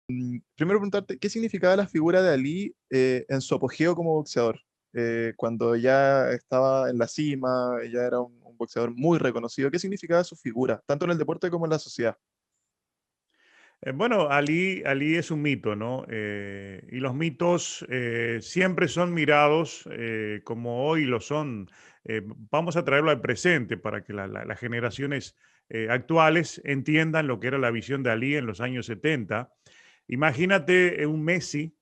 Primero preguntarte, ¿qué significaba la figura de Ali en su apogeo como boxeador? Cuando ya estaba en la cima, ya era un boxeador muy reconocido. ¿Qué significaba su figura, tanto en el deporte como en la sociedad? Bueno, Ali es un mito, ¿no? Y los mitos siempre son mirados como hoy lo son. Vamos a traerlo al presente para que las generaciones actuales entiendan lo que era la visión de Ali en los años 70. Imagínate un Messi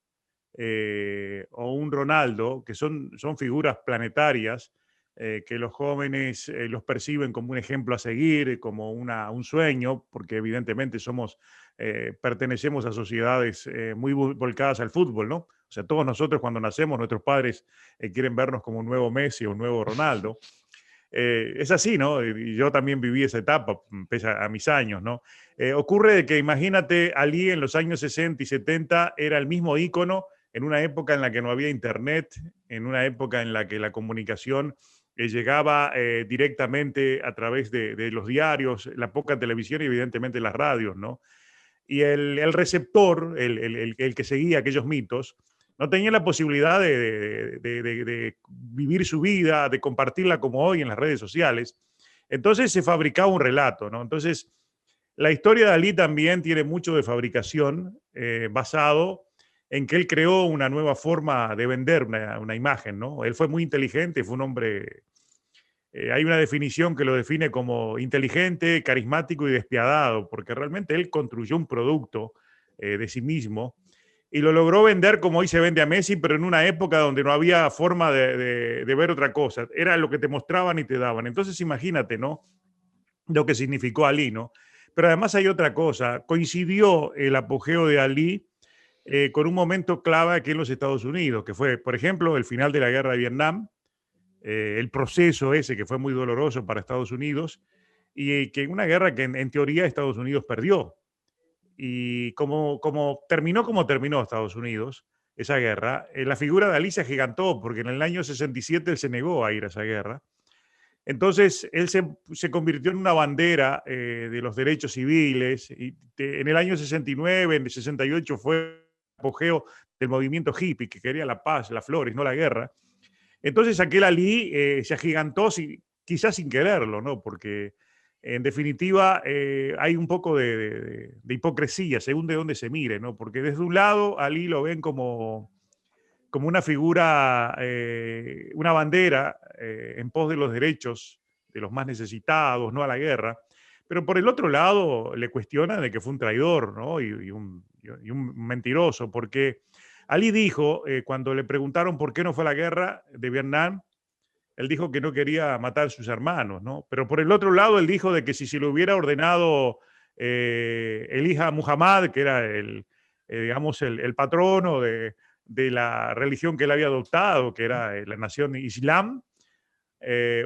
o un Ronaldo, que son figuras planetarias, que los jóvenes los perciben como un ejemplo a seguir, como un sueño, porque evidentemente pertenecemos a sociedades muy volcadas al fútbol, ¿no? O sea, todos nosotros cuando nacemos, nuestros padres quieren vernos como un nuevo Messi o un nuevo Ronaldo. Es así, ¿no? Y yo también viví esa etapa, pese a mis años, ¿no? Ocurre de que imagínate, Ali en los años 60 y 70 era el mismo ícono en una época en la que no había internet, en una época en la que la comunicación llegaba directamente a través de los diarios, la poca televisión y evidentemente las radios, ¿no? Y el receptor, el que seguía aquellos mitos, no tenía la posibilidad de vivir su vida, de compartirla como hoy en las redes sociales. Entonces se fabricaba un relato, ¿no? Entonces, la historia de Ali también tiene mucho de fabricación basado en que él creó una nueva forma de vender una imagen, ¿no? Él fue muy inteligente, fue un hombre hay una definición que lo define como inteligente, carismático y despiadado, porque realmente él construyó un producto de sí mismo y lo logró vender como hoy se vende a Messi, pero en una época donde no había forma de ver otra cosa. Era lo que te mostraban y te daban. Entonces imagínate, ¿no? Lo que significó Ali, ¿no? Pero además hay otra cosa. Coincidió el apogeo de Ali con un momento clave aquí en los Estados Unidos, que fue, por ejemplo, el final de la guerra de Vietnam, el proceso ese que fue muy doloroso para Estados Unidos y que en una guerra que en teoría Estados Unidos perdió. Y como terminó Estados Unidos esa guerra, la figura de Ali se agigantó porque en el año 67 él se negó a ir a esa guerra. Entonces él se convirtió en una bandera de los derechos civiles y en el año 69, en el 68 fue el apogeo del movimiento hippie que quería la paz, las flores, no la guerra. Entonces aquel Ali se agigantó quizás sin quererlo, ¿no? Porque en definitiva hay un poco de hipocresía, según de dónde se mire, ¿no? Porque desde un lado Ali lo ven como una figura, una bandera en pos de los derechos de los más necesitados, no a la guerra. Pero por el otro lado le cuestionan de que fue un traidor, ¿no? Y un mentiroso, porque Ali dijo, cuando le preguntaron por qué no fue a la guerra de Vietnam, él dijo que no quería matar a sus hermanos, ¿no? Pero por el otro lado, él dijo de que si se lo hubiera ordenado el hija Muhammad, que era digamos, el patrono de la religión que él había adoptado, que era la nación Islam,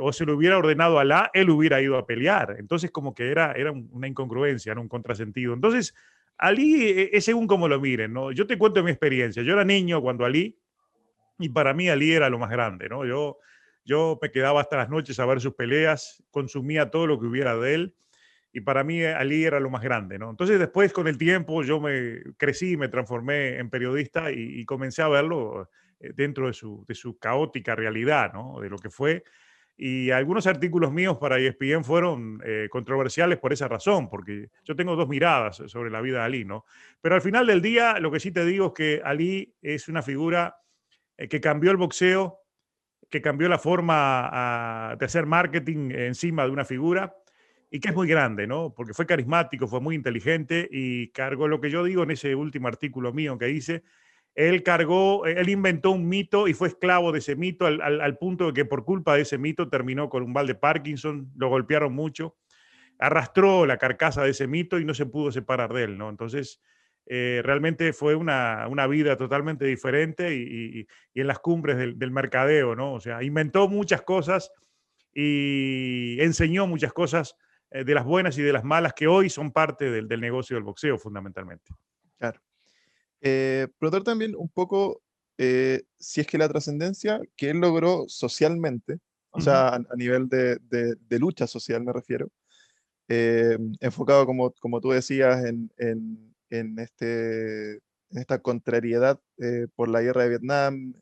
o se lo hubiera ordenado a Alá, él hubiera ido a pelear. Entonces, como que era una incongruencia, era un contrasentido. Entonces, Ali es según como lo miren, ¿no? Yo te cuento mi experiencia. Yo era niño cuando Ali, y para mí Ali era lo más grande, ¿no? Yo me quedaba hasta las noches a ver sus peleas, consumía todo lo que hubiera de él, y para mí Ali era lo más grande, ¿no? Entonces después con el tiempo yo me crecí, me transformé en periodista y comencé a verlo dentro de su caótica realidad, ¿no? De lo que fue. Y algunos artículos míos para ESPN fueron controversiales por esa razón, porque yo tengo dos miradas sobre la vida de Ali, ¿no? Pero al final del día, lo que sí te digo es que Ali es una figura que cambió el boxeo, que cambió la forma de hacer marketing encima de una figura y que es muy grande, ¿no? Porque fue carismático, fue muy inteligente y cargó lo que yo digo en ese último artículo mío que hice. Él inventó un mito y fue esclavo de ese mito al punto de que por culpa de ese mito terminó con un mal de Parkinson, lo golpearon mucho, arrastró la carcasa de ese mito y no se pudo separar de él, ¿no? Entonces, realmente fue una vida totalmente diferente y en las cumbres del mercadeo, ¿no? O sea, inventó muchas cosas y enseñó muchas cosas de las buenas y de las malas que hoy son parte del negocio del boxeo fundamentalmente. Claro. Preguntar también un poco si es que la trascendencia que él logró socialmente, o Ujú. sea, a nivel de lucha social me refiero, enfocado, como tú decías, en esta contrariedad por la guerra de Vietnam,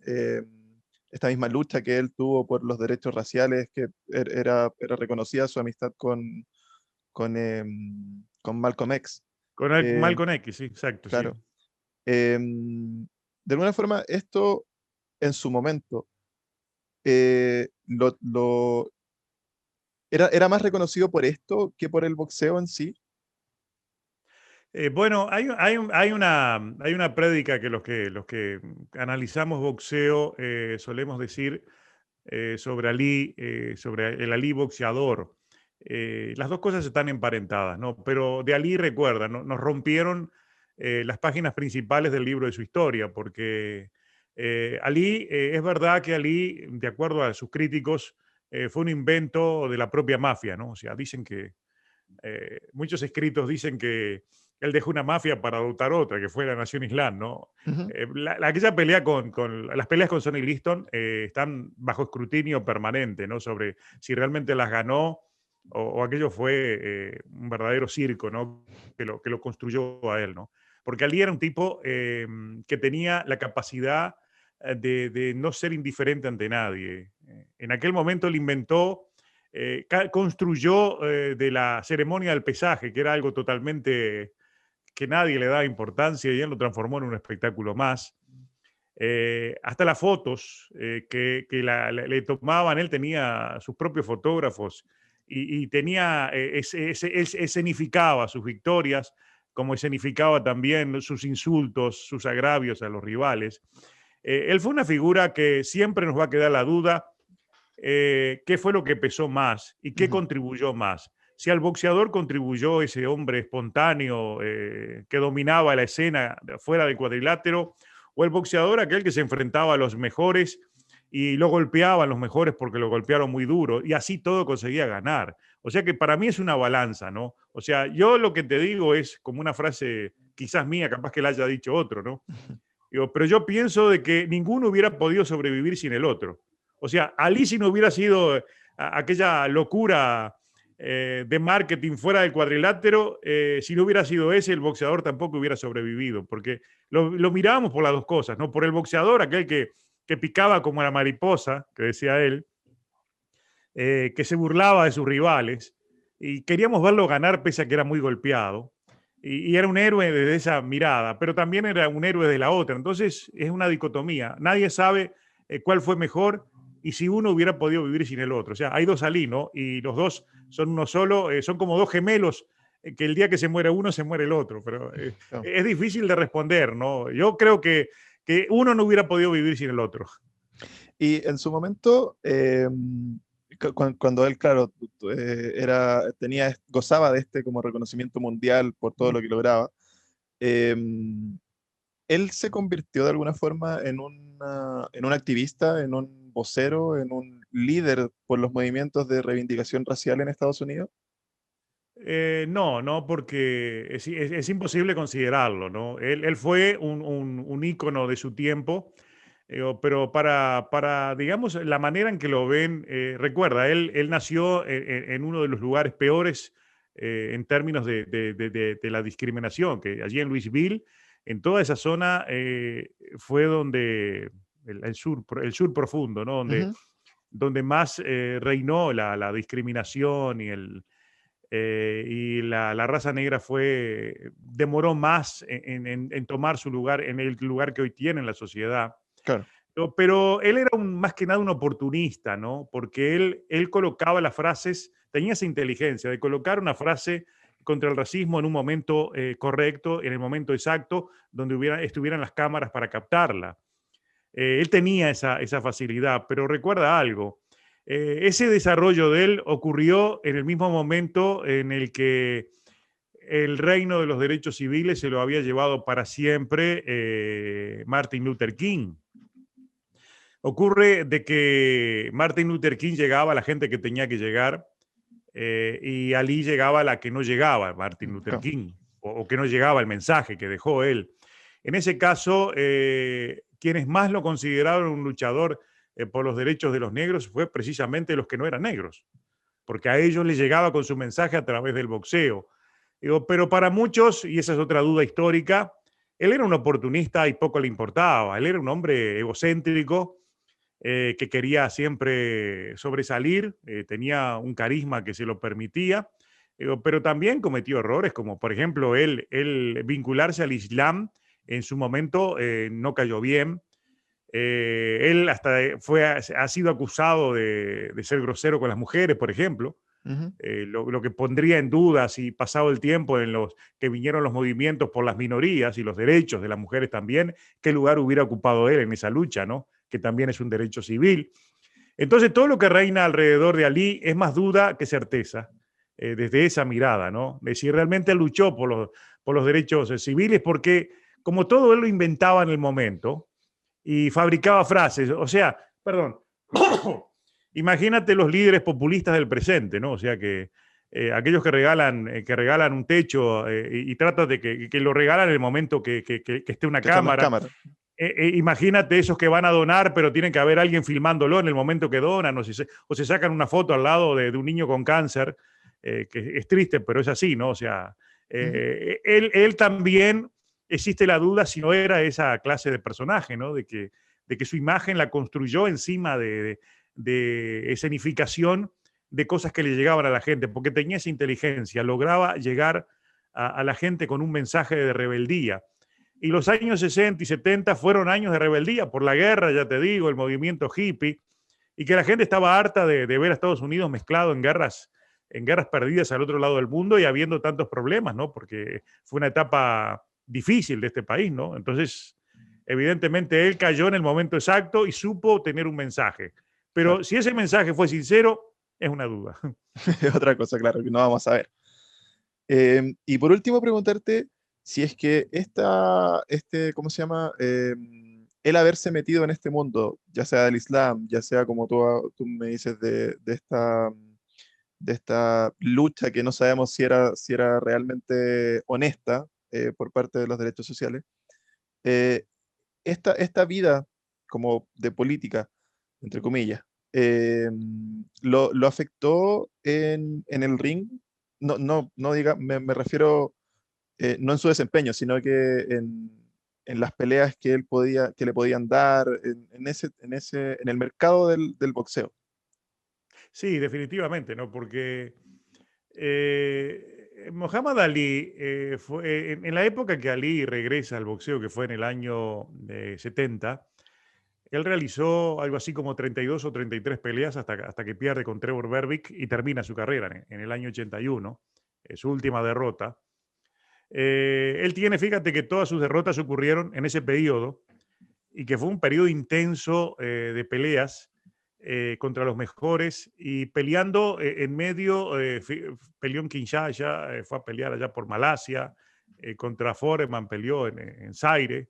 esta misma lucha que él tuvo por los derechos raciales, que era reconocida su amistad con Malcolm X. Con Eh, Malcolm X, sí, exacto, sí. claro. De alguna forma, esto en su momento eh, lo, lo- era más reconocido por esto que por el boxeo en sí. Bueno, hay una prédica que los que analizamos boxeo solemos decir sobre Ali, sobre el Ali boxeador. Las dos cosas están emparentadas, ¿no? Pero de Ali recuerda, ¿no? Nos rompieron las páginas principales del libro de su historia, porque Ali, es verdad que Ali, de acuerdo a sus críticos, fue un invento de la propia mafia, ¿no? O sea, dicen que muchos escritos dicen que él dejó una mafia para adoptar otra, que fue la Nación Islam, ¿no? Ujú. Aquella pelea las peleas con Sonny Liston están bajo escrutinio permanente, ¿no? Sobre si realmente las ganó o aquello fue un verdadero circo, ¿no? Que lo construyó a él, ¿no? Porque Ali era un tipo que tenía la capacidad de no ser indiferente ante nadie. En aquel momento él inventó construyó de la ceremonia del pesaje, que era algo totalmente que nadie le daba importancia y él lo transformó en un espectáculo más. Hasta las fotos le tomaban, él tenía sus propios fotógrafos y tenía, escenificaba sus victorias, como escenificaba también sus insultos, sus agravios a los rivales. Él fue una figura que siempre nos va a quedar la duda qué fue lo que pesó más y qué Ujú. contribuyó más. Si al boxeador contribuyó ese hombre espontáneo que dominaba la escena fuera del cuadrilátero, o el boxeador aquel que se enfrentaba a los mejores y lo golpeaban los mejores porque lo golpearon muy duro y así todo conseguía ganar. O sea que para mí es una balanza, ¿no? O sea, yo lo que te digo es como una frase quizás mía, capaz que la haya dicho otro, ¿no? Digo, pero yo pienso de que ninguno hubiera podido sobrevivir sin el otro. O sea, Ali si no hubiera sido aquella locura de marketing fuera del cuadrilátero, si no hubiera sido ese, el boxeador tampoco hubiera sobrevivido, porque lo mirábamos por las dos cosas, ¿no? Por el boxeador, aquel que picaba como la mariposa, que decía él, que se burlaba de sus rivales, y queríamos verlo ganar pese a que era muy golpeado y era un héroe desde esa mirada, pero también era un héroe de la otra. Entonces es una dicotomía. Nadie sabe cuál fue mejor y si uno hubiera podido vivir sin el otro. O sea, hay dos Ali, ¿no? Y los dos son uno solo, son como dos gemelos, que el día que se muere uno, se muere el otro. Pero Claro. es difícil de responder, ¿no? Yo creo que uno no hubiera podido vivir sin el otro. Y en su momento, cuando él, claro, gozaba de este como reconocimiento mundial por todo lo que lograba, em, él se convirtió de alguna forma en un activista, en un vocero, en un líder por los movimientos de reivindicación racial en Estados Unidos. No, no, porque es imposible considerarlo, ¿no? Él fue un ícono de su tiempo, pero digamos, la manera en que lo ven, recuerda, él nació en uno de los lugares peores en términos de la discriminación, que allí en Louisville, en toda esa zona, fue donde el sur profundo, ¿no? Ujú. Donde más reinó la discriminación y la raza negra demoró más en tomar su lugar, en el lugar que hoy tiene en la sociedad. Claro. Pero él era más que nada un oportunista, ¿no? Porque él colocaba las frases, tenía esa inteligencia de colocar una frase contra el racismo en un momento correcto, en el momento exacto, donde estuvieran las cámaras para captarla. Él tenía esa facilidad, pero recuerda algo, ese desarrollo de él ocurrió en el mismo momento en el que el reino de los derechos civiles se lo había llevado para siempre Martin Luther King. Ocurre de que Martin Luther King llegaba a la gente que tenía que llegar y Ali llegaba a la que no llegaba, Martin Luther Claro. King, o que no llegaba el mensaje que dejó él. En ese caso, quienes más lo consideraron un luchador por los derechos de los negros fue precisamente los que no eran negros, porque a ellos les llegaba con su mensaje a través del boxeo. Digo, pero para muchos, y esa es otra duda histórica, él era un oportunista y poco le importaba. Él era un hombre egocéntrico que quería siempre sobresalir, tenía un carisma que se lo permitía, pero también cometió errores, como por ejemplo él vincularse al Islam en su momento no cayó bien. Él hasta ha sido acusado de ser grosero con las mujeres, por ejemplo. Ujú. Lo que pondría en duda si pasado el tiempo en los que vinieron los movimientos por las minorías y los derechos de las mujeres también, qué lugar hubiera ocupado él en esa lucha, ¿no? Que también es un derecho civil. Entonces, todo lo que reina alrededor de Ali es más duda que certeza, desde esa mirada, ¿no? De si realmente luchó por los derechos civiles, porque como todo él lo inventaba en el momento y fabricaba frases, o sea, perdón, imagínate los líderes populistas del presente, ¿no? O sea, que aquellos que regalan un techo y tratan de que lo regalan en el momento que esté una Que están las cámara. cámaras. Imagínate esos que van a donar, pero tienen que haber alguien filmándolo en el momento que donan, o se sacan una foto al lado de un niño con cáncer, que es triste, pero es así, ¿no? O sea, Ujú. él también existe la duda si no era esa clase de personaje, ¿no? De que su imagen la construyó encima de escenificación de cosas que le llegaban a la gente, porque tenía esa inteligencia, lograba llegar a la gente con un mensaje de rebeldía. Y los años 60 y 70 fueron años de rebeldía por la guerra, ya te digo, el movimiento hippie, y que la gente estaba harta de ver a Estados Unidos mezclado en guerras perdidas al otro lado del mundo y habiendo tantos problemas, ¿no? Porque fue una etapa difícil de este país, ¿no? Entonces, evidentemente, él cayó en el momento exacto y supo tener un mensaje. Claro. Pero si ese mensaje fue sincero, es una duda. Es otra cosa, claro, que no vamos a ver. Y por último, preguntarte si es que ¿cómo se llama? El haberse metido en este mundo, ya sea del Islam, ya sea como tú me dices de esta lucha que no sabemos si era realmente honesta por parte de los derechos sociales, eh, esta vida como de política, entre comillas, lo afectó en el ring. No diga, me refiero no en su desempeño, sino que en las peleas que que le podían dar, en el mercado del boxeo. Sí, definitivamente, ¿no? Porque Muhammad Ali fue en la época que Ali regresa al boxeo, que fue en el año 70, él realizó algo así como 32 o 33 peleas hasta que pierde con Trevor Berbick y termina su carrera en el año 81, su última derrota. Él tiene, fíjate que todas sus derrotas ocurrieron en ese periodo y que fue un periodo intenso de peleas contra los mejores y peleando en medio, peleó en Kinshasa, fue a pelear allá por Malasia, contra Foreman peleó en Zaire,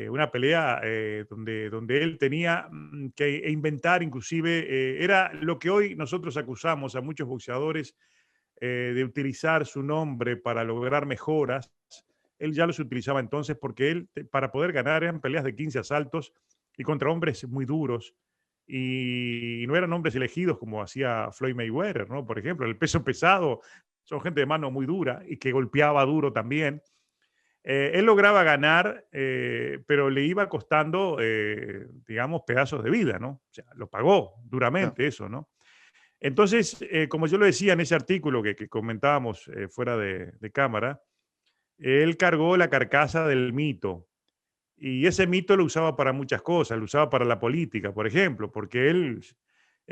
una pelea donde él tenía que inventar, inclusive, era lo que hoy nosotros acusamos a muchos boxeadores de utilizar su nombre para lograr mejoras. Él ya los utilizaba entonces porque él, para poder ganar, eran peleas de 15 asaltos y contra hombres muy duros. Y no eran hombres elegidos como hacía Floyd Mayweather, ¿no? Por ejemplo, el peso pesado son gente de mano muy dura y que golpeaba duro también. Él lograba ganar, pero le iba costando, digamos, pedazos de vida, ¿no? O sea, lo pagó Claro. duramente eso, ¿no? Entonces, como yo lo decía en ese artículo que comentábamos fuera de cámara, él cargó la carcasa del mito y ese mito lo usaba para muchas cosas, lo usaba para la política, por ejemplo, porque él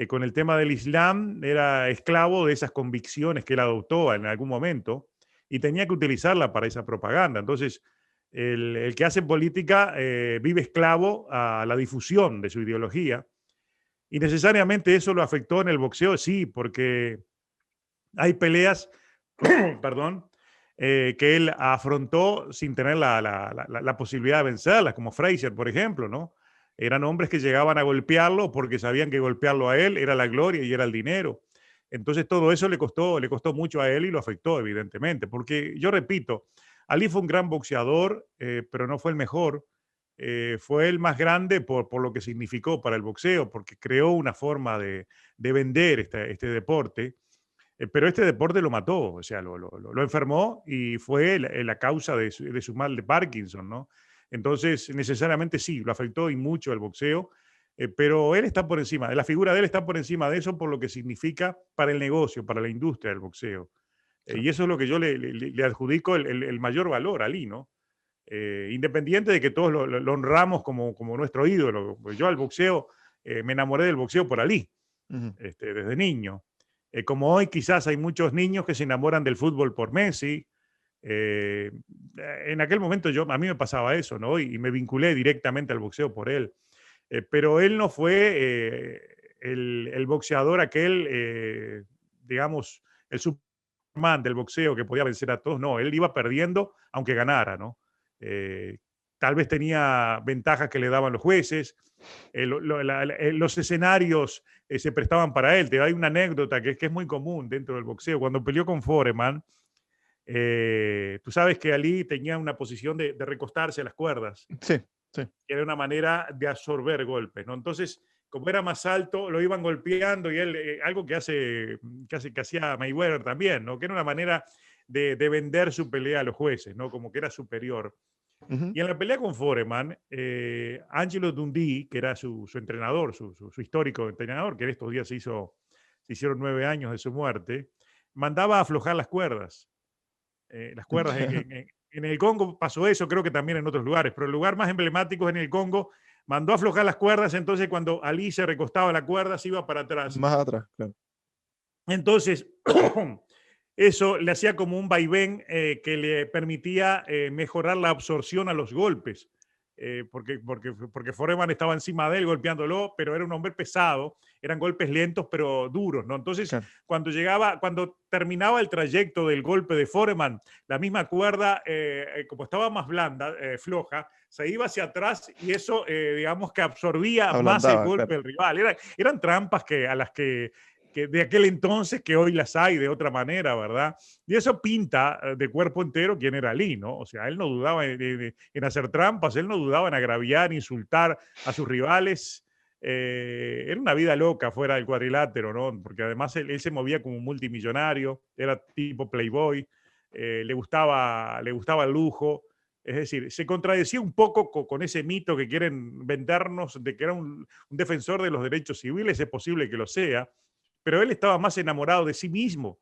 con el tema del Islam era esclavo de esas convicciones que él adoptó en algún momento y tenía que utilizarla para esa propaganda. Entonces, el que hace política vive esclavo a la difusión de su ideología y necesariamente eso lo afectó en el boxeo, sí, porque hay peleas, perdón, que él afrontó sin tener la posibilidad de vencerlas, como Frazier, por ejemplo, ¿no? Eran hombres que llegaban a golpearlo porque sabían que golpearlo a él era la gloria y era el dinero. Entonces todo eso le costó mucho a él y lo afectó, evidentemente, porque yo repito, Ali fue un gran boxeador, pero no fue el mejor. Fue el más grande por lo que significó para el boxeo, porque creó una forma de vender este deporte Pero este deporte lo mató, o sea, lo enfermó y fue la causa de su mal de Parkinson, ¿no? Entonces, necesariamente sí, lo afectó y mucho el boxeo, pero él está por encima, la figura de él está por encima de eso por lo que significa para el negocio, para la industria del boxeo. Claro. Y eso es lo que yo le adjudico el mayor valor a Ali, ¿no? Independiente de que todos lo honramos como nuestro ídolo. Pues yo al boxeo, me enamoré del boxeo por Ali, Ujú. desde niño. Como hoy quizás hay muchos niños que se enamoran del fútbol por Messi. eh, en aquel momento a mí me pasaba eso, ¿no? Y me vinculé directamente al boxeo por él. Pero él no fue el boxeador aquel, digamos, el Superman del boxeo que podía vencer a todos. No, él iba perdiendo aunque ganara, ¿no? Eh, Tal vez tenía ventajas que le daban los jueces, los escenarios se prestaban para él. Hay una anécdota que es muy común dentro del boxeo. Cuando peleó con Foreman, tú sabes que Ali tenía una posición de recostarse a las cuerdas, Sí, sí. que era una manera de absorber golpes, ¿no? Entonces, como era más alto, lo iban golpeando y él, algo que hacía Mayweather también, ¿no? Que era una manera de vender su pelea a los jueces, ¿no? Como que era superior. Ujú. Y en la pelea con Foreman, Angelo Dundee, que era su entrenador, su histórico entrenador, que en estos días se hicieron 9 años de su muerte, mandaba a aflojar las cuerdas. Las cuerdas en el Congo pasó eso, creo que también en otros lugares, pero el lugar más emblemático es en el Congo. Mandó a aflojar las cuerdas, entonces cuando Ali se recostaba la cuerda se iba para atrás. Más atrás, claro. Entonces, eso le hacía como un vaivén que le permitía mejorar la absorción a los golpes. Porque Foreman estaba encima de él golpeándolo, pero era un hombre pesado, eran golpes lentos pero duros, ¿no? Entonces, Claro. cuando terminaba el trayecto del golpe de Foreman, la misma cuerda, como estaba más blanda, floja, se iba hacia atrás y eso, digamos que absorbía más el Ablandaba, golpe claro. del rival. Eran trampas a las que de aquel entonces que hoy las hay de otra manera, ¿verdad? Y eso pinta de cuerpo entero quién era Ali, ¿no? O sea, él no dudaba en hacer trampas, él no dudaba en agraviar, insultar a sus rivales. Era una vida loca fuera del cuadrilátero, ¿no? Porque además él se movía como un multimillonario, era tipo playboy, le gustaba el lujo. Es decir, se contradecía un poco con ese mito que quieren vendernos de que era un defensor de los derechos civiles, es posible que lo sea, pero él estaba más enamorado de sí mismo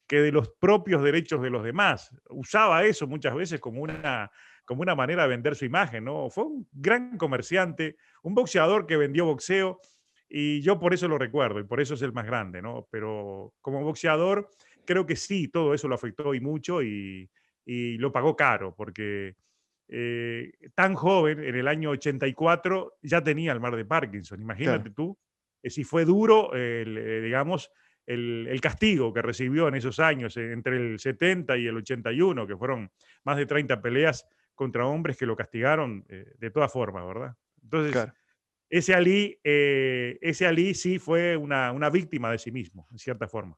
que de los propios derechos de los demás. Usaba eso muchas veces como una manera de vender su imagen, ¿no? Fue un gran comerciante, un boxeador que vendió boxeo y yo por eso lo recuerdo y por eso es el más grande, ¿no? Pero como boxeador creo que sí, todo eso lo afectó y mucho y lo pagó caro porque tan joven, en el año 84, ya tenía el mal de Parkinson. Claro. Imagínate tú si fue duro, digamos, el castigo que recibió en esos años, entre el 70 y el 81, que fueron más de 30 peleas contra hombres que lo castigaron de todas formas, ¿verdad? Entonces, Claro. ese Ali sí fue una víctima de sí mismo, en cierta forma.